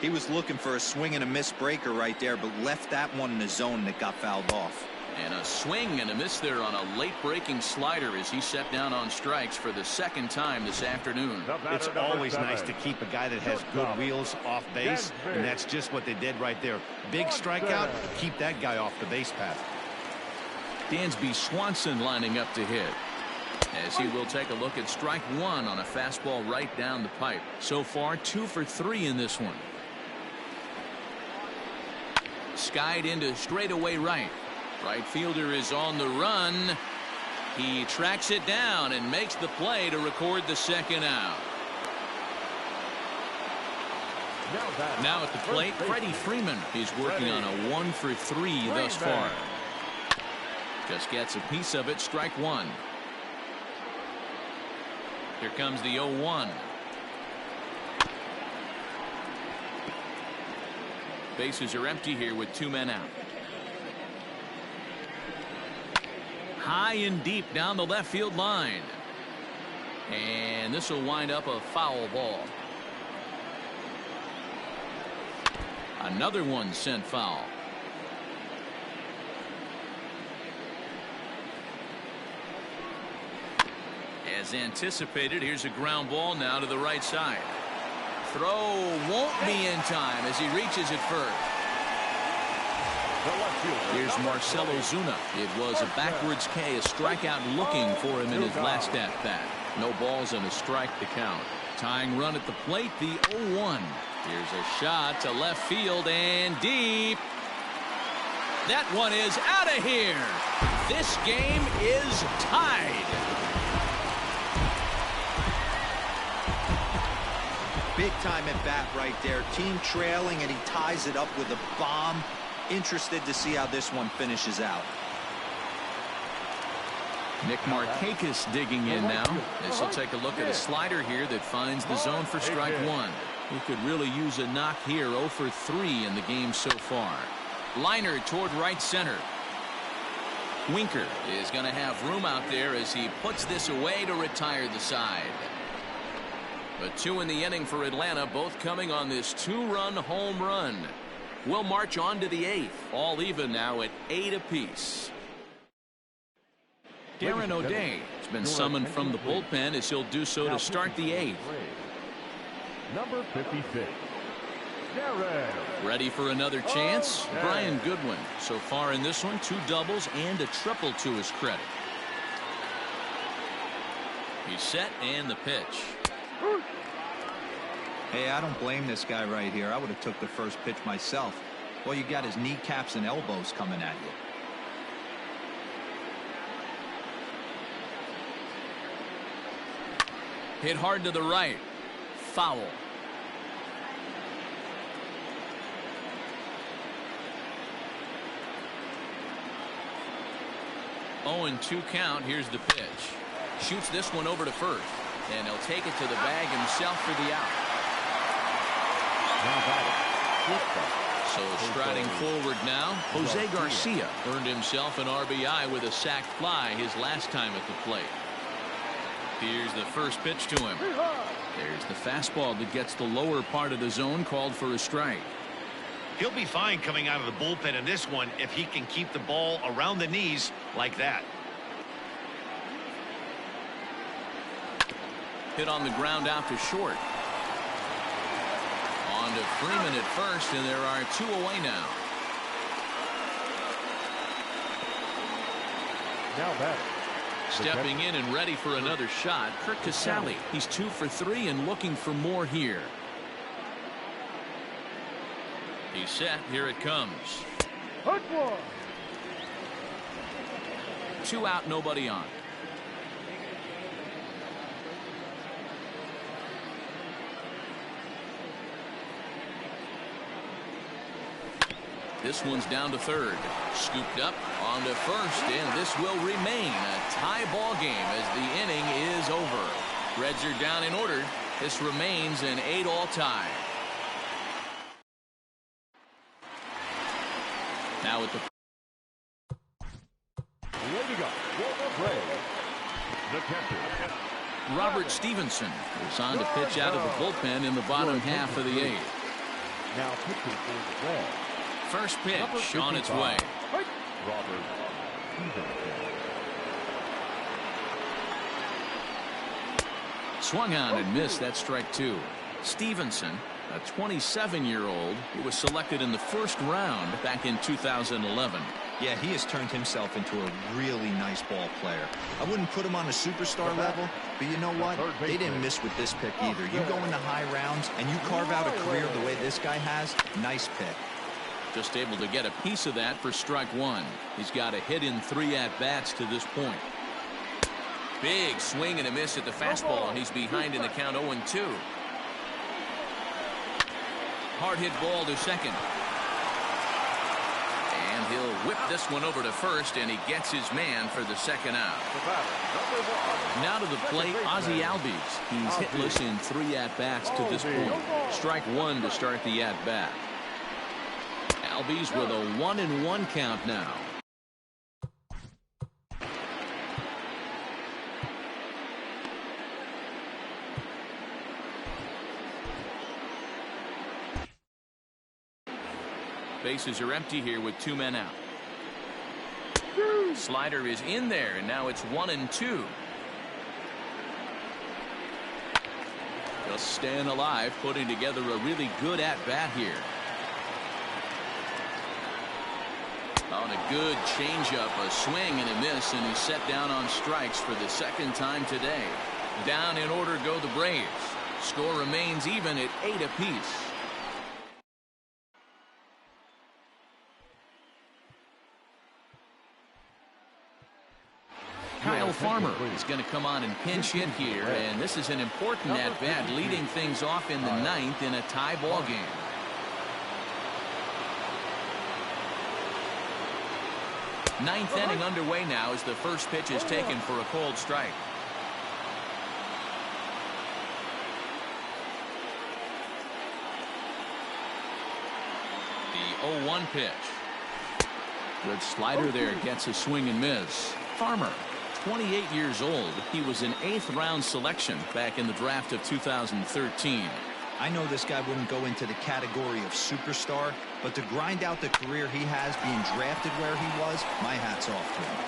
He was looking for a swing and a miss breaker right there, but left that one in the zone that got fouled off. And a swing and a miss there on a late breaking slider as he set down on strikes for the 2nd time this afternoon. It's always nice to keep a guy that has good wheels off base, and that's just what they did right there. Big strikeout, keep that guy off the base path. Dansby Swanson lining up to hit, as he will take a look at strike 1 on a fastball right down the pipe. So far 2 for 3 in this one. Skied into straightaway right. Right fielder is on the run. He tracks it down and makes the play to record the 2nd out. Now at the plate, Freddie Freeman. He's working on a 1 for 3 thus far. Just gets a piece of it. Strike 1. Here comes the 0-1. Bases are empty here with 2 men out. High and deep down the left field line. And this will wind up a foul ball. Another one sent foul. As anticipated, here's a ground ball now to the right side. Throw won't be in time as he reaches it first. Here's Marcell Ozuna. It was a backwards K, a strikeout looking for him in his last at-bat. No balls and a strike to count. Tying run at the plate, the 0-1. Here's a shot to left field and deep. That one is out of here. This game is tied. Big time at bat right there. Team trailing, and he ties it up with a bomb. Interested to see how this one finishes out. Nick Markakis digging in now as he'll take a look at a slider here that finds the zone for strike one. He could really use a knock here. 0 for 3 in the game so far. Liner toward right center. Winker is going to have room out there as he puts this away to retire the side. But 2 in the inning for Atlanta, both coming on this 2-run home run. We'll march on to the 8th. All even now at 8 apiece. Darren O'Day has been summoned from the bullpen as he'll do so to start the 8th. Number 56. Darren. Ready for another chance? Brian Goodwin. So far in this one, 2 doubles and a triple to his credit. He's set and the pitch. Hey, I don't blame this guy right here. I would have took the first pitch myself. Well, you got his kneecaps and elbows coming at you. Hit hard to the right. Foul. 0-2 count. Here's the pitch. Shoots this one over to first. And he'll take it to the bag himself for the out. So striding forward now, Jose Garcia earned himself an RBI with a sac fly his last time at the plate. Here's the first pitch to him. There's the fastball that gets the lower part of the zone, called for a strike. He'll be fine coming out of the bullpen in this one if he can keep the ball around the knees like that. Hit on the ground out to short. On to Freeman at first, and there are 2 away now. Now batting. Stepping in and ready for another shot, Kurt Castillo. He's 2 for 3 and looking for more here. He's set. Here it comes. 2 out, nobody on. This one's down to third. Scooped up on to first, and this will remain a tie ball game as the inning is over. Reds are down in order. This remains an 8-all tie. Now at the Robert Stevenson is on to pitch out of the bullpen in the bottom half of the 8th. Now pitching for the Reds. First pitch on its way. Robert Stevenson. Swung on and missed. That strike 2. Stevenson, a 27-year-old who was selected in the first round back in 2011. Yeah, he has turned himself into a really nice ball player. I wouldn't put him on a superstar level, but you know what? They didn't miss with this pick either. You go into high rounds and you carve out a career the way this guy has. Nice pick. Just able to get a piece of that for strike 1. He's got a hit in 3 at-bats to this point. Big swing and a miss at the fastball, and he's behind in the count 0-2. Hard hit ball to second. And he'll whip this one over to first, and he gets his man for the second out. Now to the plate, Ozzie Albies. He's hitless in 3 at-bats to this point. Strike 1 to start the at-bat. Albies with a 1-1 count now. Bases are empty here with 2 men out. Slider is in there, and now it's 1-2. Just staying alive, putting together a really good at-bat here. On a good changeup, a swing and a miss, and he's set down on strikes for the second time today. Down in order go the Braves. Score remains even at 8 apiece. Kyle Farmer is going to come on and pinch hit here, and this is an important at-bat, leading things off in the 9th in a tie ball game. Ninth inning underway now as the first pitch is taken for a cold strike. The 0-1 pitch. Good slider there, gets a swing and miss. Farmer, 28 years old. He was an 8th round selection back in the draft of 2013. I know this guy wouldn't go into the category of superstar, but to grind out the career he has being drafted where he was, my hat's off to him.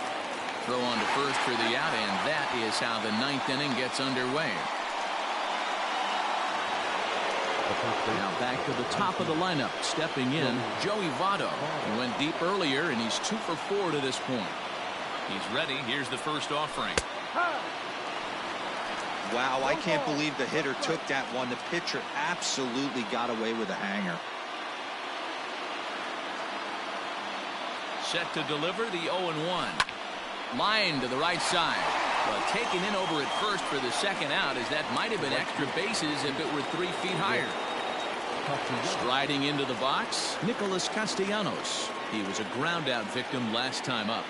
Throw on to first for the out, and that is how the ninth inning gets underway. Now back to the top of the lineup, stepping in, Joey Votto. He went deep earlier, and he's 2 for 4 to this point. He's ready. Here's the first offering. Wow, I can't believe the hitter took that one. The pitcher absolutely got away with a hanger. Set to deliver the 0-1. Line to the right side. But taken in over at first for the second out, as that might have been extra bases if it were 3 feet higher. Striding into the box, Nicholas Castellanos. He was a ground out victim last time up.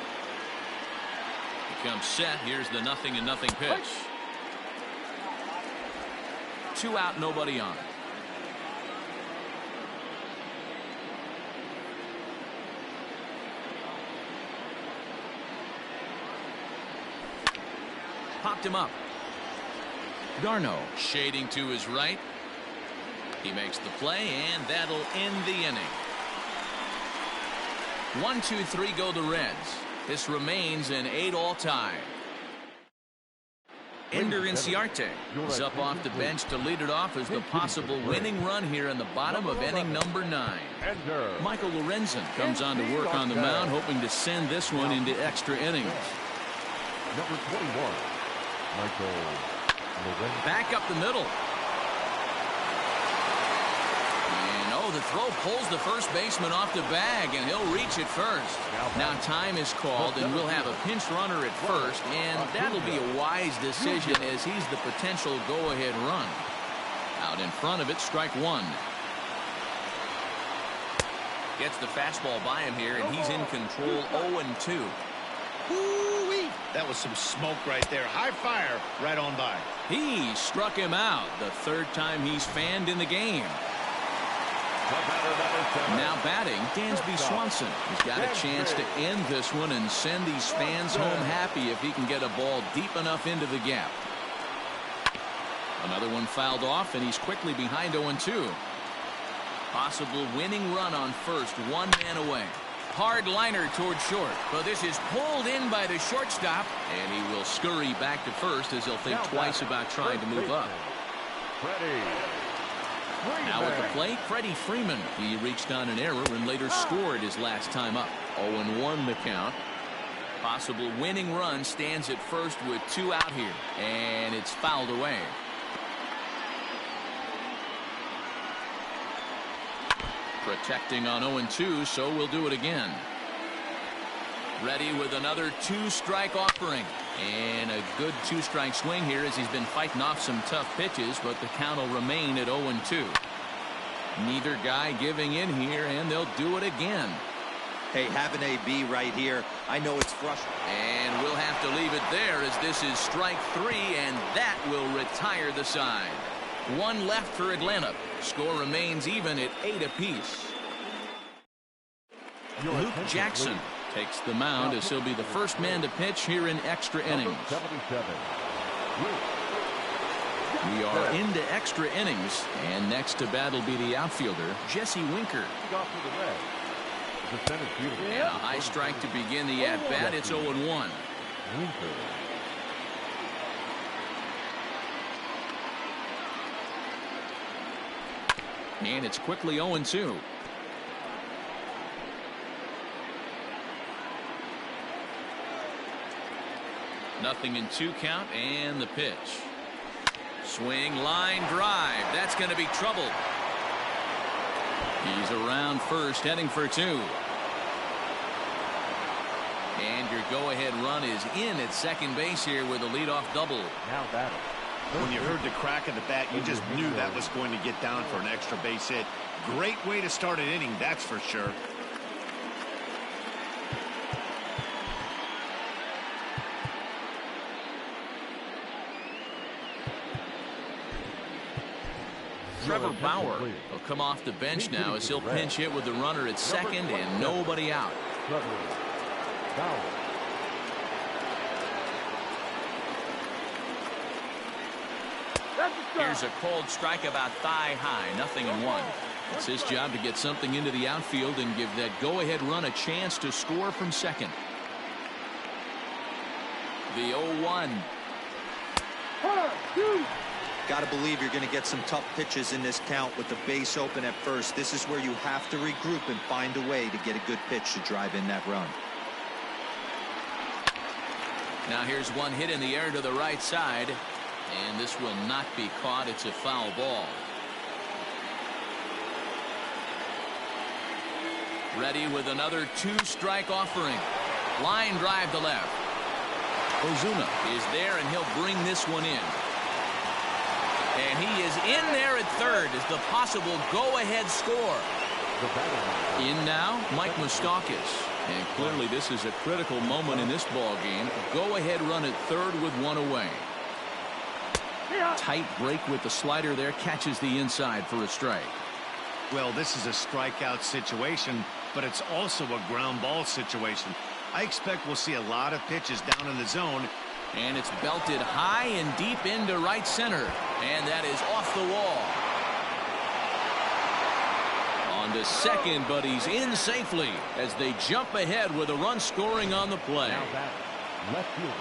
He comes set. Here's the 0-0 pitch. 2 out, nobody on. Popped him up. Darno shading to his right. He makes the play, and that'll end the inning. 1-2-3 go the Reds. This remains an 8-all tie. Ender Inciarte is up off the bench to lead it off as the possible winning run here in the bottom of inning number 9. Michael Lorenzen comes on to work on the mound, hoping to send this one into extra innings. Number 21, Michael Lorenzen. Back up the middle. The throw pulls the first baseman off the bag, and he'll reach it first. Now time is called, and we'll have a pinch runner at first, and that'll be a wise decision as he's the potential go-ahead run. Out in front of it, strike 1. Gets the fastball by him here, and he's in control. 0-2. Ooh-wee. That was some smoke right there. High fire right on by. He struck him out, the 3rd time he's fanned in the game. Now batting, Dansby Swanson. He's got a chance to end this one and send these fans home happy if he can get a ball deep enough into the gap. Another one fouled off, and he's quickly behind 0-2. Possible winning run on first, 1 man away. Hard liner toward short, but this is pulled in by the shortstop, and he will scurry back to first as he'll think twice about trying to move up. Now at the plate, Freddie Freeman. He reached on an error and later scored his last time up. 0-1 the count. Possible winning run stands at first with 2 out here, and it's fouled away. Protecting on 0-2, so we'll do it again. Ready with another 2-strike offering. And a good 2-strike swing here as he's been fighting off some tough pitches, but the count will remain at 0-2. Neither guy giving in here, and they'll do it again. Hey, have an AB right here. I know it's frustrating. And we'll have to leave it there as this is strike 3, and that will retire the side. 1 left for Atlanta. Score remains even at 8 apiece. Luke Jackson takes the mound as he'll be the first man to pitch here in extra innings. We are into extra innings, and next to bat will be the outfielder, Jesse Winker. And a high strike to begin the at-bat. It's 0-1. And it's quickly 0-2. Nothing in 2 count, and the pitch. Swing, line drive. That's going to be trouble. He's around first, heading for 2. And your go-ahead run is in at second base here with a leadoff double. Now batting. When you heard the crack of the bat, you just knew that was going to get down for an extra base hit. Great way to start an inning, that's for sure. Trevor Bauer will come off the bench now as he'll pinch hit with the runner at second and nobody out. Here's a cold strike about thigh high, 0-1. It's his job to get something into the outfield and give that go-ahead run a chance to score from second. The 0-1. Got to believe you're going to get some tough pitches in this count with the base open at first. This is where you have to regroup and find a way to get a good pitch to drive in that run. Now here's one hit in the air to the right side, and this will not be caught. It's a foul ball. Ready with another two-strike offering. Line drive to left. Ozuna is there, and he'll bring this one in. And he is in there at third as the possible go-ahead score. In now, Mike Moustakas. And clearly this is a critical moment in this ball game. Go-ahead run at third with one away. Tight break with the slider there. Catches the inside for a strike. Well, this is a strikeout situation, but it's also a ground ball situation. I expect we'll see a lot of pitches down in the zone. And it's belted high and deep into right center. And that is off the wall. On to second, but he's in safely as they jump ahead with a run scoring on the play. Left fielder.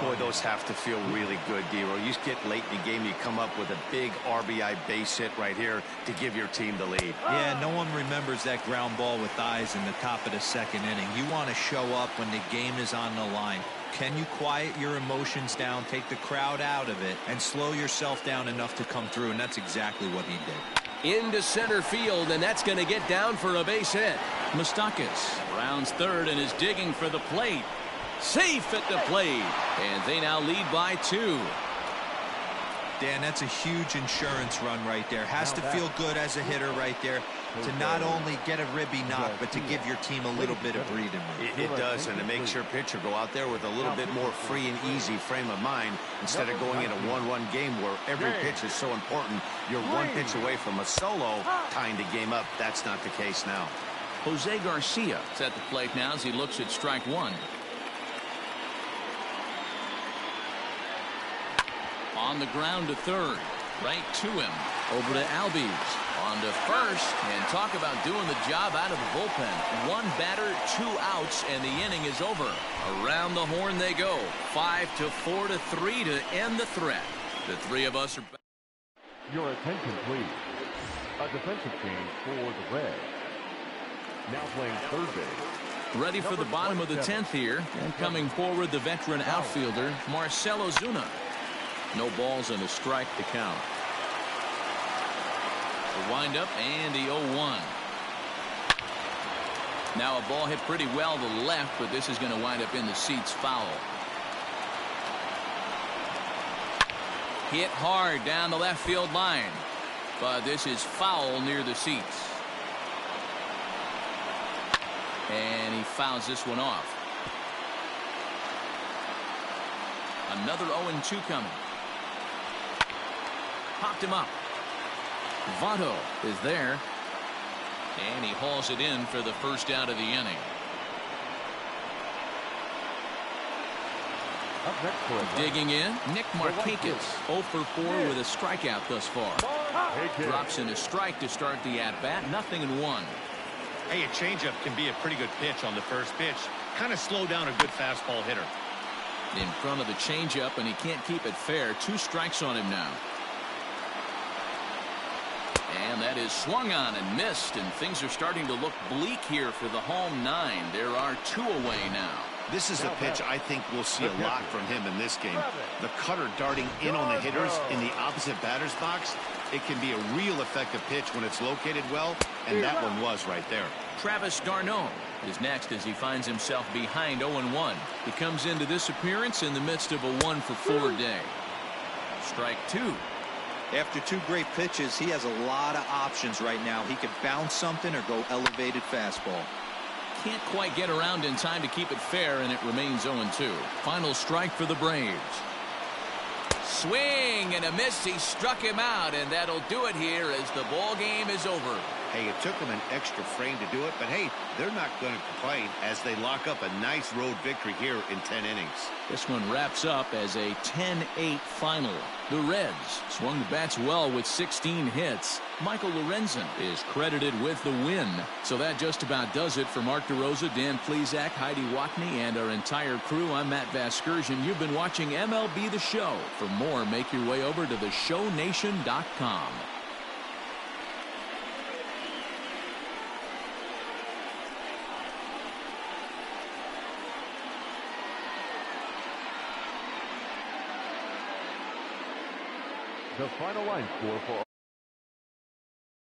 Boy, those have to feel really good, Dero. You get late in the game, you come up with a big RBI base hit right here to give your team the lead. Yeah, no one remembers that ground ball with eyes in the top of the second inning. You want to show up when the game is on the line. Can you quiet your emotions down, take the crowd out of it, and slow yourself down enough to come through? And that's exactly what he did. Into center field, and that's going to get down for a base hit. Moustakas rounds third and is digging for the plate. Safe at the plate, and they now lead by 2. Dan, that's a huge insurance run right there. Has to feel good as a hitter right there to not only get a ribby knock, but to give your team a little bit of breathing room. It does, and it makes your pitcher go out there with a little bit more free and easy frame of mind instead of going in a 1-1 game where every pitch is so important. You're one pitch away from a solo tying the game up. That's not the case now. Jose Garcia is at the plate now as he looks at strike one. On the ground to third, right to him, over to Albies, on to first, and talk about doing the job out of the bullpen. One batter, 2 outs, and the inning is over. Around the horn they go, 5-4 to 3 to end the threat. The three of us are back. Your attention, please. A defensive change for the Reds. Now playing third base. Ready for the bottom of the 10th here, and coming forward the veteran outfielder, Marcell Ozuna. No balls and a strike to count. The windup and the 0-1. Now a ball hit pretty well to the left, but this is going to wind up in the seats foul. Hit hard down the left field line, but this is foul near the seats. And he fouls this one off. Another 0-2 coming. Popped him up. Botto is there, and he hauls it in for the first out of the inning. Up next for a Digging in, Nick Markakis, 0 for 4 with a strikeout thus far. Drops in a strike to start the at-bat, 0-1. Hey, a changeup can be a pretty good pitch on the first pitch. Kind of slow down a good fastball hitter. In front of the changeup, and he can't keep it fair. 2 strikes on him now. And that is swung on and missed, and things are starting to look bleak here for the home 9. There are 2 away now. This is a pitch I think we'll see a lot from him in this game. The cutter darting in on the hitters in the opposite batter's box. It can be a real effective pitch when it's located well, and that one was right there. Travis d'Arnaud is next as he finds himself behind 0-1. He comes into this appearance in the midst of a 1 for 4 day. Strike 2. After 2 great pitches, he has a lot of options right now. He could bounce something or go elevated fastball. Can't quite get around in time to keep it fair, and it remains 0-2. Final strike for the Braves. swing and a miss. He struck him out, and that'll do it here as the ball game is over. Hey, it took them an extra frame to do it, but hey, they're not going to complain as they lock up a nice road victory here in 10 innings. This one wraps up as a 10-8 final. The Reds swung the bats well with 16 hits. Michael Lorenzen is credited with the win. So that just about does it for Mark DeRosa, Dan Plesac, Heidi Watney, and our entire crew. I'm Matt Vasgersian. You've been watching MLB The Show. For more, make your way over to theshownation.com. The final line score for